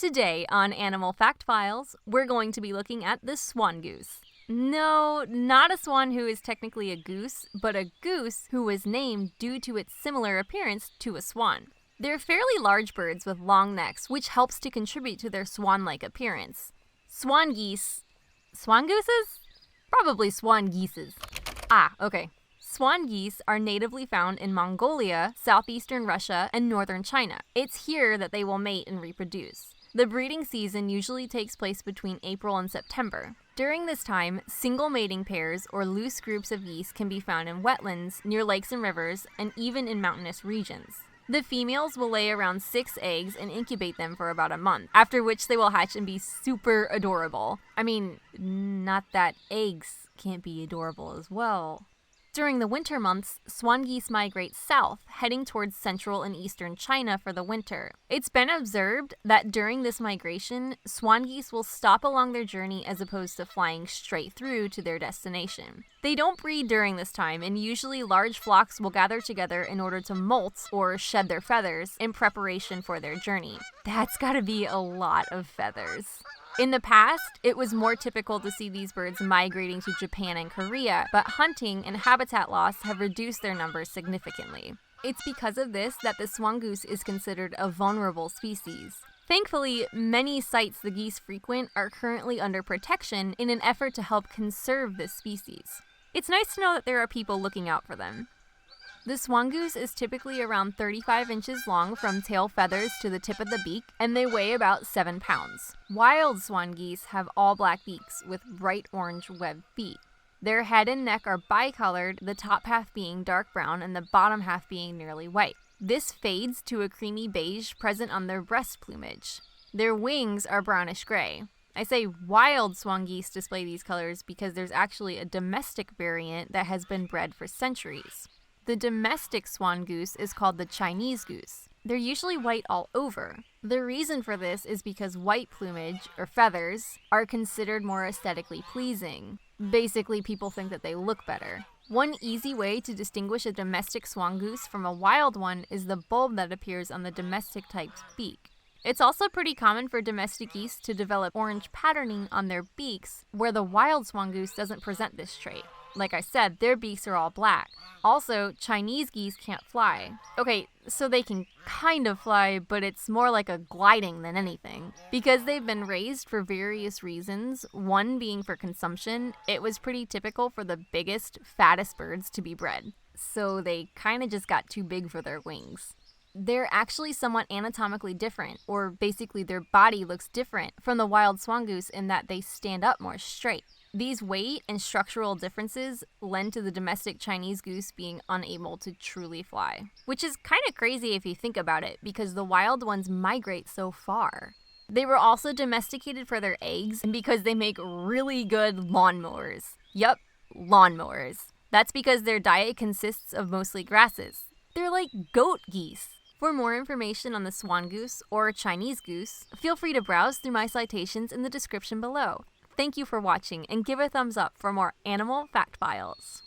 Today on Animal Fact Files, we're going to be looking at the swan goose. No, not a swan who is technically a goose, but a goose who was named due to its similar appearance to a swan. They're fairly large birds with long necks, which helps to contribute to their swan-like appearance. Swan geese. Swan gooses? Probably swan geeses. Okay. Swan geese are natively found in Mongolia, southeastern Russia, and northern China. It's here that they will mate and reproduce. The breeding season usually takes place between April and September. During this time, single mating pairs or loose groups of geese can be found in wetlands, near lakes and rivers, and even in mountainous regions. The females will lay around 6 eggs and incubate them for about a month, after which they will hatch and be super adorable. I mean, not that eggs can't be adorable as well. During the winter months, swan geese migrate south, heading towards central and eastern China for the winter. It's been observed that during this migration, swan geese will stop along their journey as opposed to flying straight through to their destination. They don't breed during this time, and usually large flocks will gather together in order to molt, or shed their feathers, in preparation for their journey. That's gotta be a lot of feathers. In the past, it was more typical to see these birds migrating to Japan and Korea, but hunting and habitat loss have reduced their numbers significantly. It's because of this that the swan goose is considered a vulnerable species. Thankfully, many sites the geese frequent are currently under protection in an effort to help conserve this species. It's nice to know that there are people looking out for them. The swan goose is typically around 35 inches long from tail feathers to the tip of the beak, and they weigh about 7 pounds. Wild swan geese have all black beaks with bright orange webbed feet. Their head and neck are bicolored, the top half being dark brown and the bottom half being nearly white. This fades to a creamy beige present on their breast plumage. Their wings are brownish gray. I say wild swan geese display these colors because there's actually a domestic variant that has been bred for centuries. The domestic swan goose is called the Chinese Goose. They're usually white all over. The reason for this is because white plumage, or feathers, are considered more aesthetically pleasing. Basically, people think that they look better. One easy way to distinguish a domestic swan goose from a wild one is the bulb that appears on the domestic type's beak. It's also pretty common for domestic geese to develop orange patterning on their beaks, where the wild swan goose doesn't present this trait. Like I said, their beaks are all black. Also, Chinese geese can't fly. Okay, so they can kind of fly, but it's more like a gliding than anything. Because they've been raised for various reasons, one being for consumption, it was pretty typical for the biggest, fattest birds to be bred. So they kind of just got too big for their wings. They're actually somewhat anatomically different, or basically their body looks different from the wild swan goose in that they stand up more straight. These weight and structural differences lend to the domestic Chinese goose being unable to truly fly. Which is kind of crazy if you think about it, because the wild ones migrate so far. They were also domesticated for their eggs and because they make really good lawnmowers. Yup, lawnmowers. That's because their diet consists of mostly grasses. They're like goat geese. For more information on the swan goose or Chinese goose, feel free to browse through my citations in the description below. Thank you for watching, and give a thumbs up for more Animal Fact Files.